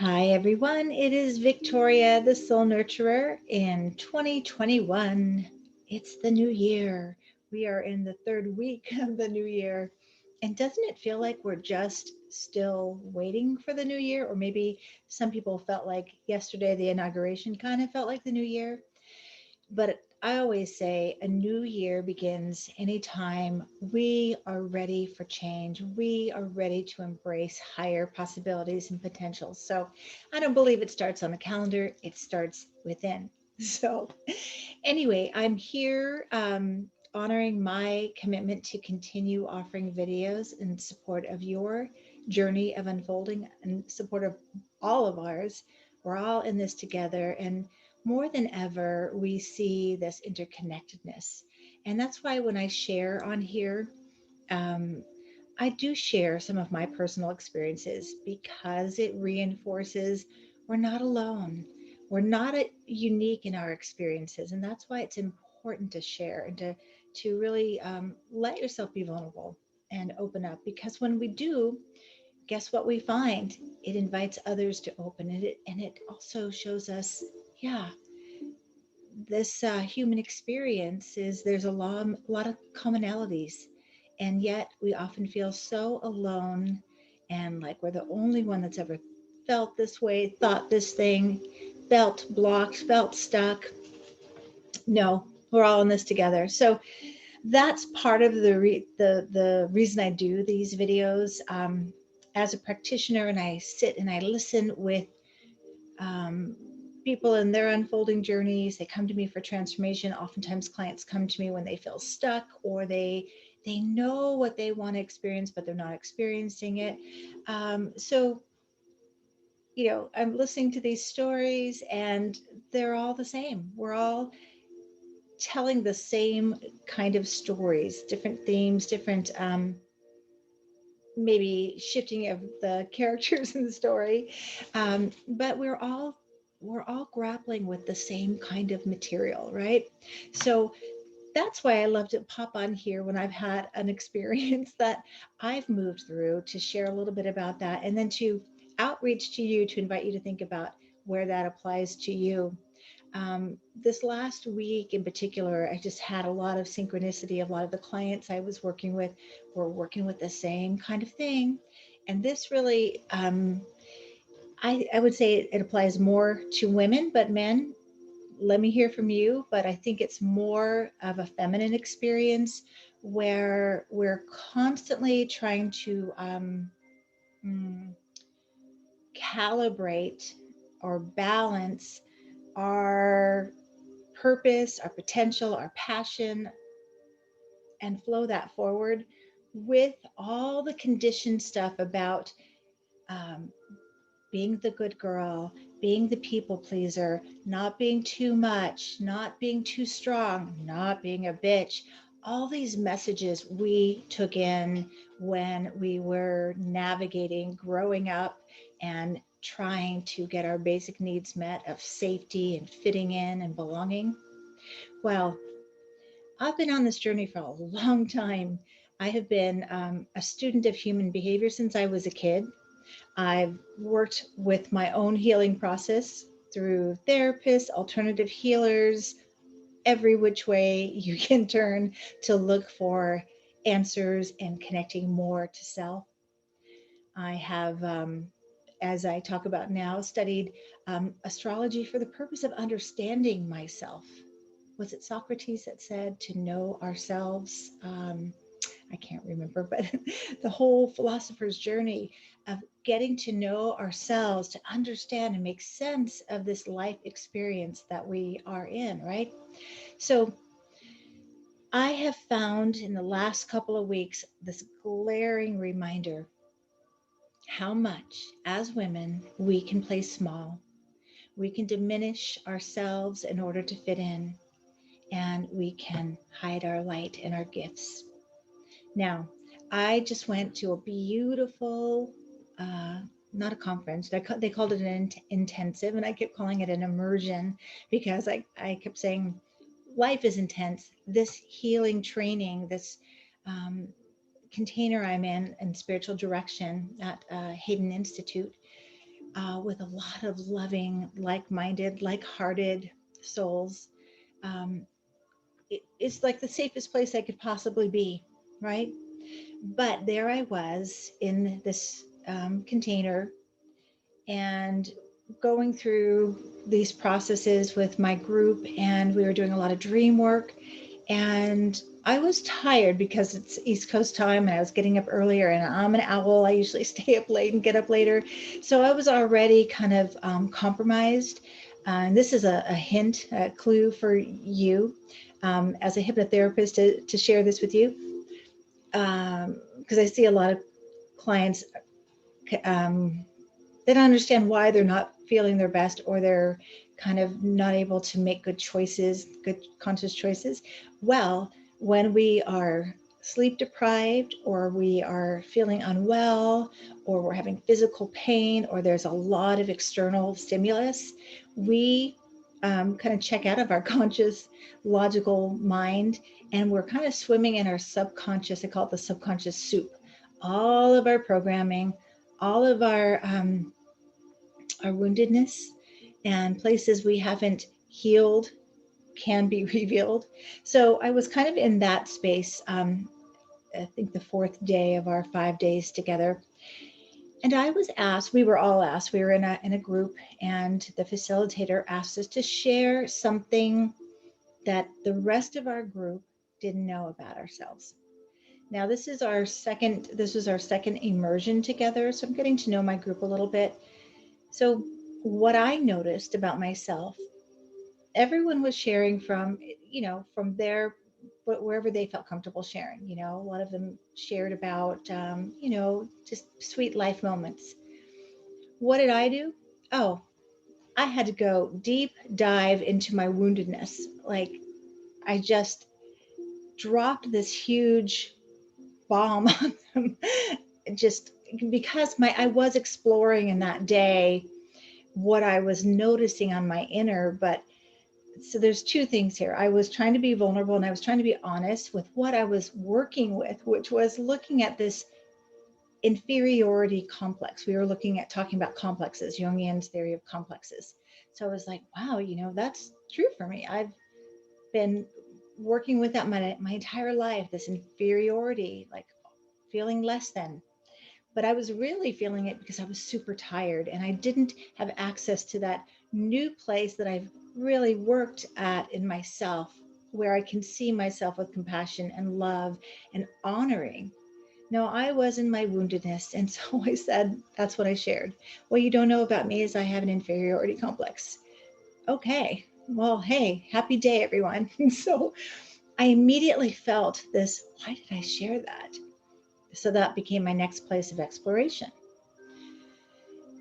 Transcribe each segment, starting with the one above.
Hi, everyone. It is Victoria, the Soul Nurturer, in 2021. It's the new year. We are in the third week of the new year. And doesn't it feel like we're just still waiting for the new year? Or maybe some people felt like yesterday, the inauguration kind of felt like the new year. But I always say a new year begins anytime we are ready for change. We are ready to embrace higher possibilities and potentials. So I don't believe it starts on the calendar, it starts within. So, anyway, I'm here honoring my commitment to continue offering videos in support of your journey of unfolding and support of all of ours. We're all in this together. And more than ever, we see this interconnectedness. And that's why when I share on here, um, I do share some of my personal experiences because it reinforces we're not alone. We're not unique in our experiences. And that's why it's important to share and to really let yourself be vulnerable and open up. Because when we do, guess what we find? It invites others to open it. And it also shows us, yeah, this human experience is there's lot of commonalities, and yet we often feel so alone and like we're the only one that's ever felt this way, thought this thing, felt blocked, felt stuck. No, we're all in this together. So that's part of the reason I do these videos as a practitioner, and I sit and I listen with um, people in their unfolding journeys. They come to me for transformation. Oftentimes clients come to me when they feel stuck, or they know what they want to experience but they're not experiencing it. So I'm listening to these stories and they're all the same. We're all telling the same kind of stories, different themes, different maybe shifting of the characters in the story, but we're all grappling with the same kind of material, right? So that's why I love to pop on here when I've had an experience that I've moved through, to share a little bit about that, and then to outreach to you, to invite you to think about where that applies to you. This last week in particular, I just had a lot of synchronicity. A lot of the clients I was working with were working with the same kind of thing. And this really, I would say it applies more to women, but men, let me hear from you. But I think it's more of a feminine experience where we're constantly trying to mm, calibrate or balance our purpose, our potential, our passion, and flow that forward with all the conditioned stuff about um, being the good girl, being the people pleaser, not being too much, not being too strong, not being a bitch. All these messages we took in when we were navigating growing up and trying to get our basic needs met of safety and fitting in and belonging. Well, I've been on this journey for a long time. I have been a student of human behavior since I was a kid. I've worked with my own healing process through therapists, alternative healers, every which way you can turn to look for answers and connecting more to self. I have, as I talk about now, studied astrology for the purpose of understanding myself. Was it Socrates that said to know ourselves? I can't remember, but the whole philosopher's journey of getting to know ourselves, to understand and make sense of this life experience that we are in, right? So I have found in the last couple of weeks this glaring reminder how much, as women, we can play small. We can diminish ourselves in order to fit in, and we can hide our light and our gifts. Now, I just went to a beautiful, uh, not a conference, they called it an intensive, and I kept calling it an immersion because I kept saying, life is intense. This healing training, this um, container I'm in spiritual direction at Hayden Institute, with a lot of loving, like-minded, like-hearted souls. Um, it's like the safest place I could possibly be, right? But there I was in this container and going through these processes with my group, and we were doing a lot of dream work. And I was tired because it's East Coast time and I was getting up earlier, and I'm an owl. I usually stay up late and get up later. So I was already kind of compromised. And this is a hint, a clue for you as a hypnotherapist to share this with you. Because I see a lot of clients, um, they don't understand why they're not feeling their best, or they're kind of not able to make good choices, good conscious choices. Well, when we are sleep deprived, or we are feeling unwell, or we're having physical pain, or there's a lot of external stimulus, we kind of check out of our conscious logical mind, and we're kind of swimming in our subconscious. I call it the subconscious soup. All of our programming, all of our woundedness, and places we haven't healed can be revealed. So I was kind of in that space. I think the fourth day of our 5 days together. And I was asked, we were all asked, we were in a group, and the facilitator asked us to share something that the rest of our group didn't know about ourselves. Now this was our second immersion together. So I'm getting to know my group a little bit. So what I noticed about myself, everyone was sharing from, from their, wherever they felt comfortable sharing. A lot of them shared about, just sweet life moments. What did I do? Oh, I had to go deep dive into my woundedness. Like, I just dropped this huge bomb on them, just because I was exploring in that day what I was noticing on my inner. But so there's two things here. I was trying to be vulnerable, and I was trying to be honest with what I was working with, which was looking at this inferiority complex. We were talking about complexes, Jungian's theory of complexes. So I was like, wow, that's true for me. I've been working with that my entire life, this inferiority, like feeling less than. But I was really feeling it because I was super tired, and I didn't have access to that new place that I've really worked at in myself, where I can see myself with compassion and love and honoring. No, I was in my woundedness. And so I said, that's what I shared. What you don't know about me is I have an inferiority complex. Okay. Well, hey, happy day, everyone. So I immediately felt this, why did I share that? So that became my next place of exploration.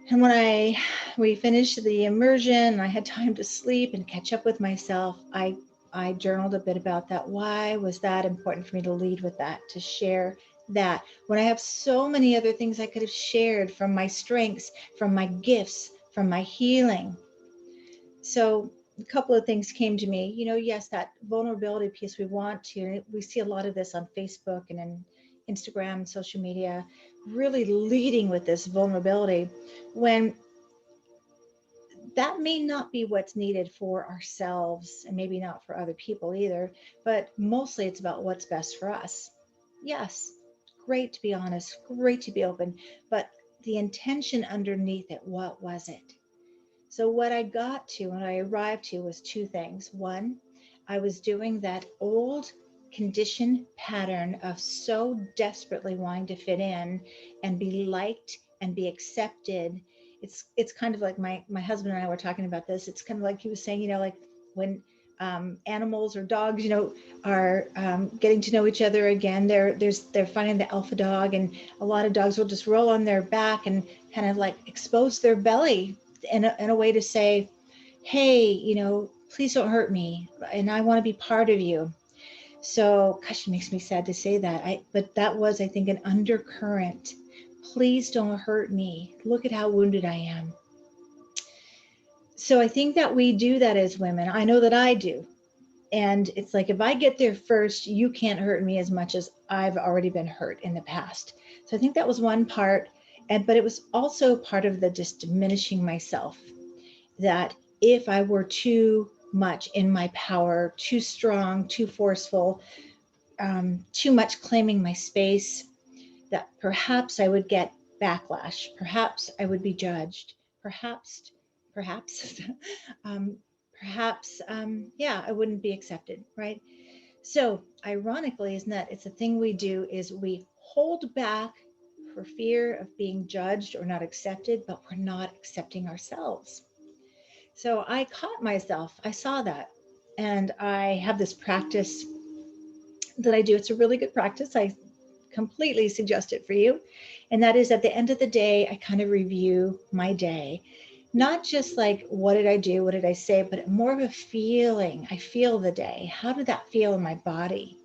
And when we finished the immersion and I had time to sleep and catch up with myself, I journaled a bit about that. Why was that important for me to lead with that, to share that, when I have so many other things I could have shared from my strengths, from my gifts, from my healing? So a couple of things came to me. Yes, that vulnerability piece, we see a lot of this on Facebook and in Instagram and social media, really leading with this vulnerability, when that may not be what's needed for ourselves, and maybe not for other people either, but mostly it's about what's best for us. Yes, great to be honest, great to be open, but the intention underneath it, what was it? So what I got to, when I arrived to, was two things. One, I was doing that old conditioned pattern of so desperately wanting to fit in and be liked and be accepted. It's kind of like my husband and I were talking about this. It's kind of like he was saying, like when animals or dogs, are getting to know each other again. They're finding the alpha dog, and a lot of dogs will just roll on their back and kind of like expose their belly in a way to say, hey, please don't hurt me, and I want to be part of you. So, gosh, it makes me sad to say that. But that was, I think, an undercurrent. Please don't hurt me. Look at how wounded I am. So I think that we do that as women. I know that I do. And it's like, if I get there first, you can't hurt me as much as I've already been hurt in the past. So I think that was one part. But it was also part of the just diminishing myself, that if I were too much in my power, too strong, too forceful, too much claiming my space, that perhaps I would get backlash, perhaps I would be judged, perhaps, perhaps, um, yeah, I wouldn't be accepted, right? So, ironically, isn't that it's a thing we do is we hold back for fear of being judged or not accepted, but we're not accepting ourselves. So I caught myself, I saw that. And I have this practice that I do. It's a really good practice. I completely suggest it for you. And that is at the end of the day, I kind of review my day. Not just like, what did I do? What did I say? But more of a feeling. I feel the day. How did that feel in my body?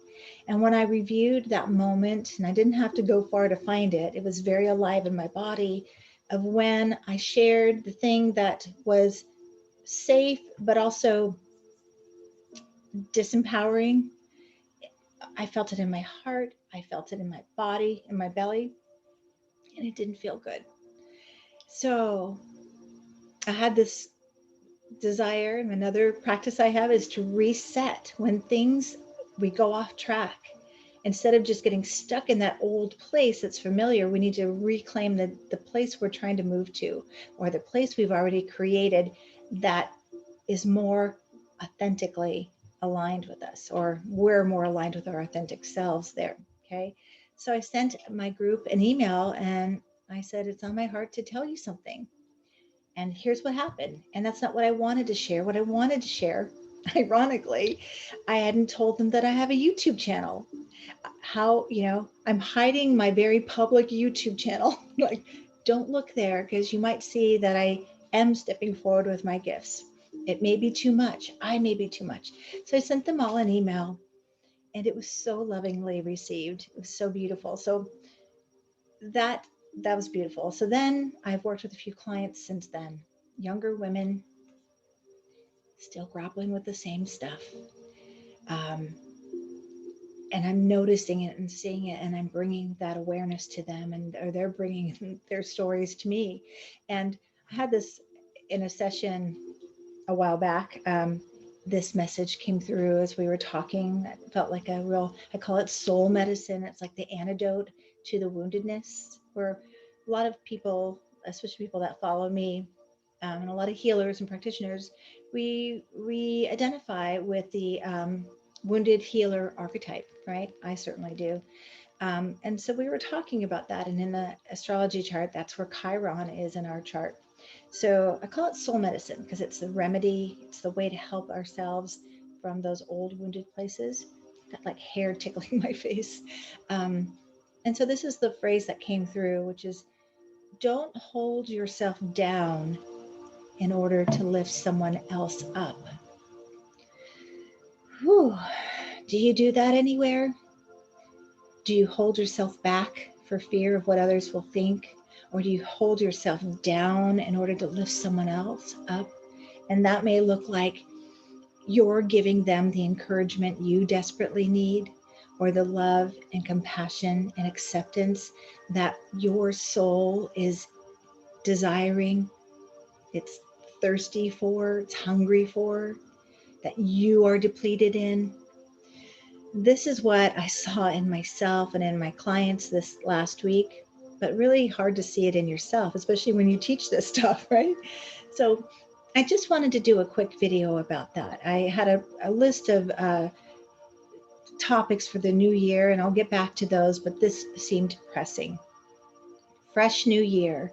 And when I reviewed that moment, and I didn't have to go far to find it, it was very alive in my body of when I shared the thing that was safe, but also disempowering. I felt it in my heart. I felt it in my body, in my belly, and it didn't feel good. So I had this desire, and another practice I have is to reset when things we go off track. Instead of just getting stuck in that old place that's familiar, we need to reclaim the place we're trying to move to, or the place we've already created that is more authentically aligned with us, or we're more aligned with our authentic selves there. Okay. So I sent my group an email and I said, it's on my heart to tell you something. And here's what happened. And that's not what I wanted to share. What I wanted to share, ironically, I hadn't told them that I have a YouTube channel. How, I'm hiding my very public YouTube channel. Like, don't look there because you might see that I am stepping forward with my gifts. It may be too much. I may be too much. So I sent them all an email and it was so lovingly received. It was so beautiful. So that that was beautiful. So then I've worked with a few clients since then, younger women still grappling with the same stuff. Um, and I'm noticing it and seeing it, and I'm bringing that awareness to them, and or they're bringing their stories to me. And I had this in a session a while back. This message came through as we were talking. It felt like a real, I call it soul medicine. It's like the antidote to the woundedness, where a lot of people, especially people that follow me, and a lot of healers and practitioners, we identify with the wounded healer archetype, right? I certainly do. And so we were talking about that, and in the astrology chart, that's where Chiron is in our chart. So I call it soul medicine because it's the remedy, it's the way to help ourselves from those old wounded places. Got like hair tickling my face. Um, and so this is the phrase that came through, which is, don't hold yourself down in order to lift someone else up. Whew. Do you do that anywhere? Do you hold yourself back for fear of what others will think? Or do you hold yourself down in order to lift someone else up? And that may look like you're giving them the encouragement you desperately need, or the love and compassion and acceptance that your soul is desiring, it's thirsty for, it's hungry for, that you are depleted in. This is what I saw in myself and in my clients this last week, but really hard to see it in yourself, especially when you teach this stuff, right? So I just wanted to do a quick video about that. I had a list of topics for the new year, and I'll get back to those, but this seemed pressing. Fresh new year.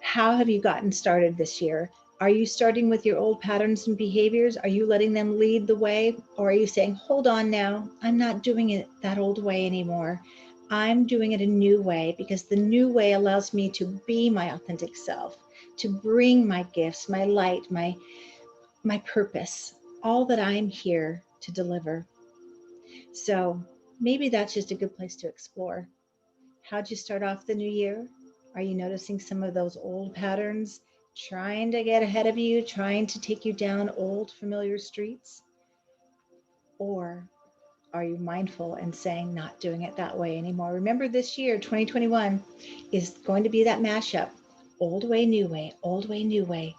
How have you gotten started this year? Are you starting with your old patterns and behaviors? Are you letting them lead the way? Or are you saying, hold on now, I'm not doing it that old way anymore. I'm doing it a new way because the new way allows me to be my authentic self, to bring my gifts, my light, my purpose, all that I'm here to deliver. So maybe that's just a good place to explore. How'd you start off the new year? Are you noticing some of those old patterns trying to get ahead of you, trying to take you down old familiar streets? Or are you mindful and saying, not doing it that way anymore? Remember, this year, 2021, is going to be that mashup. Old way, new way, old way, new way.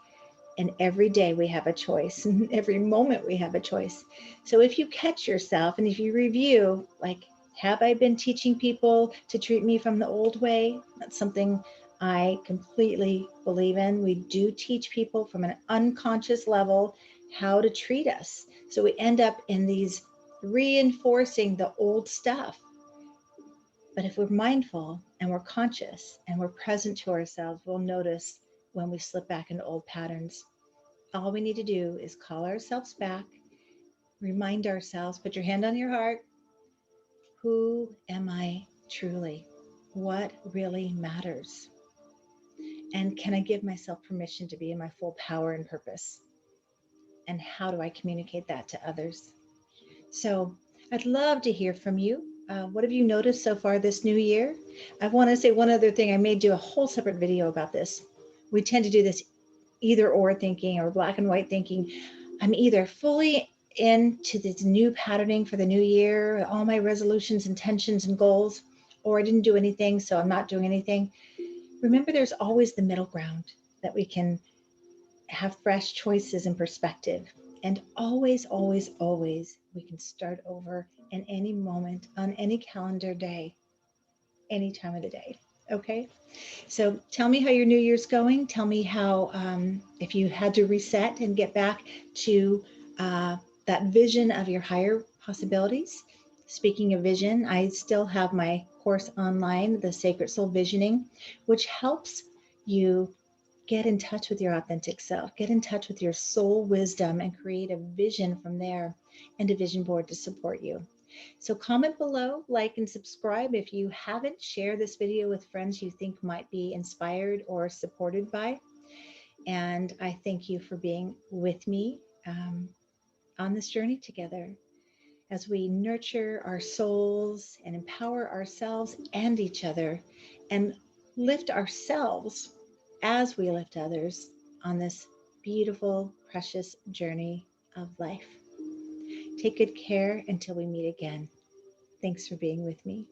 And every day we have a choice. And every moment we have a choice. So if you catch yourself and if you review, like, have I been teaching people to treat me from the old way? That's something I completely believe in. We do teach people from an unconscious level how to treat us. So we end up in these reinforcing the old stuff. But if we're mindful and we're conscious and we're present to ourselves, we'll notice when we slip back into old patterns. All we need to do is call ourselves back, remind ourselves, put your hand on your heart. Who am I truly? What really matters? And can I give myself permission to be in my full power and purpose? And how do I communicate that to others? So I'd love to hear from you. What have you noticed so far this new year? I want to say one other thing. I may do a whole separate video about this. We tend to do this either or thinking or black and white thinking. I'm either fully into this new patterning for the new year, all my resolutions, intentions, and goals, or I didn't do anything, so I'm not doing anything. Remember, there's always the middle ground that we can have fresh choices and perspective. And always, always, always, we can start over in any moment, on any calendar day, any time of the day. Okay? So tell me how your new year's going. Tell me how, if you had to reset and get back to that vision of your higher possibilities. Speaking of vision, I still have my course online, the Sacred Soul Visioning, which helps you get in touch with your authentic self, get in touch with your soul wisdom, and create a vision from there and a vision board to support you. So comment below, like, and subscribe if you haven't. Share this video with friends you think might be inspired or supported by. And I thank you for being with me on this journey together as we nurture our souls and empower ourselves and each other and lift ourselves as we lift others on this beautiful, precious journey of life. Take good care until we meet again. Thanks for being with me.